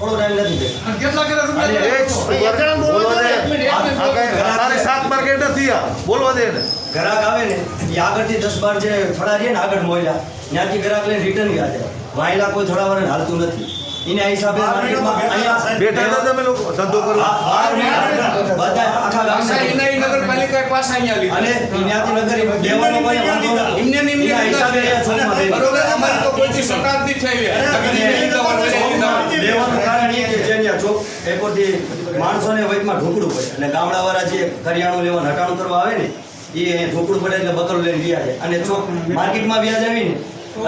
થોડો ટાઈમ નથી દે કેટલા કેટલા રૂપિયા સાત માર્કેટ નથી આ બોલવા દે ને ગ્રાહક આવે ને એ આગળથી 10-12 જે થોડા રહે ને આગળ મોયલા ત્યાંથી ગ્રાહક લઈને રિટર્ન ગયા છે વાયલા કોઈ થોડા વાર હાલતું નથી એના હિસાબે માર્કેટમાં અહીંયા બેઠા હતા તમે લોકો ધંધો કરવા બધા આખા ગામના નગરપાલિકા પાસે અહીંયા લીધું અને ત્યાંથી નગર દેવાનો કોઈ વાંધો નથી એમને એના હિસાબે અહીંયા ચોકમાં દે બરોબર અમારી તો કોઈ શતાબ્દી થઈ દેવાનું કારણ એ કે જે અહીંયા ચોક એકોથી માણસોને વચમાં ઢોકળું પડે અને ગામડાવાળા જે કરિયાણું લેવા હટાણું કરવા આવે ને એ ઢોકળું પડે એટલે બકરું લઈને વ્યાજ અને ચોક માર્કેટમાં વ્યાજ આવી ને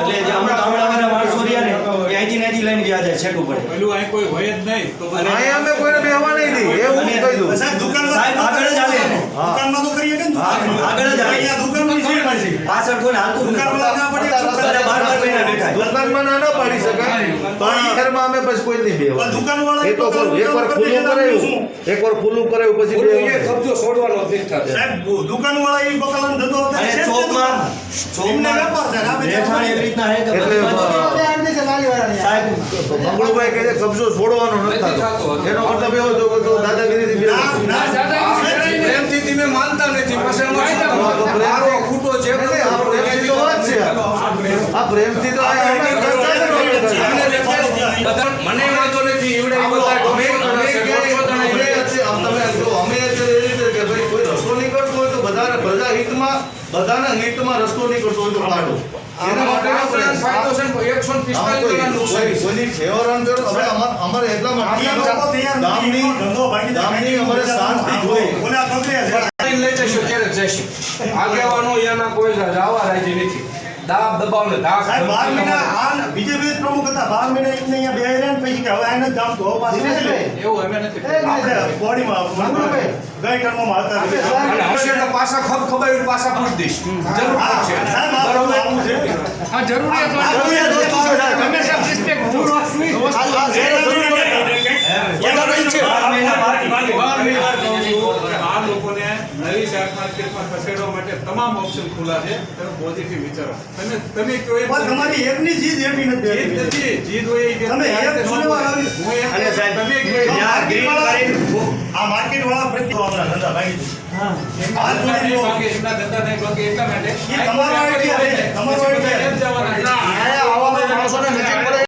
એટલે જે અમુક ગામડાવાળા માણસો રહ્યા ને એ અહીંથી લઈને વ્યાજ જાય છેટું પડે પેલું અહીં કોઈ હોય જ નહીં તો અહીંયા અમે કોઈને બેહવા નહીં દઈએ એવું કહી દઉં સાહેબ આગળ જ હાલે દુકાનમાં તો કરીએ કે આગળ જ હાલે અહીંયા દુકાનમાં છે પાછળ કોઈ હાલતું દુકાનમાં ના પાડી શકાય પણ ઘરમાં અમે પછી કોઈ નહીં બેહવા દુકાનવાળા એ તો ખરું. એકવાર ખુલ્લું કરાયું પછી બેહવા કબજો છોડવાનો ફિક્સ થશે સાહેબ દુકાનવાળા એ બકલાનો ધંધો હતો અને છે ચોકમાં એમને વેપાર છે આ રહેઠાણ એવી રીતના હે કે એટલે સાહેબ મંગળુભાઈ કહે છે કબજો છોડવાનો નથી થતો એનો મતલબ એવો થયો કે દાદાગીરીથી બેહવા. પ્રેમથી તમે માનતા નથી પછી મારો ખોટો છે આ પ્રેમથી તો વાત છે આ પ્રેમથી તો મને વાંધો નથી એવડે બધાના હિતમાં રસ્તો નહીં કરતો હોય તો કાઢો એના માટે કોઈની ફેવર કરો હવે અમારે એટલા માટે ગામની અમારે શાંતિ જોઈએ આગેવાનો એના કોઈ જવા રાજી નથી દાબ દબાવ ને દાબ સાહેબ 12 મહિના આ બીજેપી પ્રમુખ હતા 12 મહિના એમને અહીંયા બેહી રહ્યા ને પછી કે હવે આને જામ તો પાછું એવું અમે નથી આપણે બોડીમાં ગઈ ટર્મમાં હતા અને હશે તો પાછા ખબર પાછા પૂછ દઈશ જરૂર છે સાહેબ આવું છે હા જરૂરિયાત હંમેશા રિસ્પેક્ટ આ લોકોને નવી શાક માર્કેટમાં ખસેડવા માટે તમામ ઓપ્શન ખુલ્લા છે તમે પોઝિટિવ વિચારો તમે કયો પણ તમારી એકની જીત એવી નથી જીત નથી જીત હોય એ તમે એક સુનેવા આવી અને સાહેબ તમે ત્યાં ગ્રીન કરીને આ માર્કેટ વાળા પ્રત્યે આપણા ધંધા ભાગી એમના ધંધા નહીં ભાગે એટલા માટે એ તમારો આઈડિયા છે તમારો આઈડિયા જવાના આવા માણસોને નજીક પડે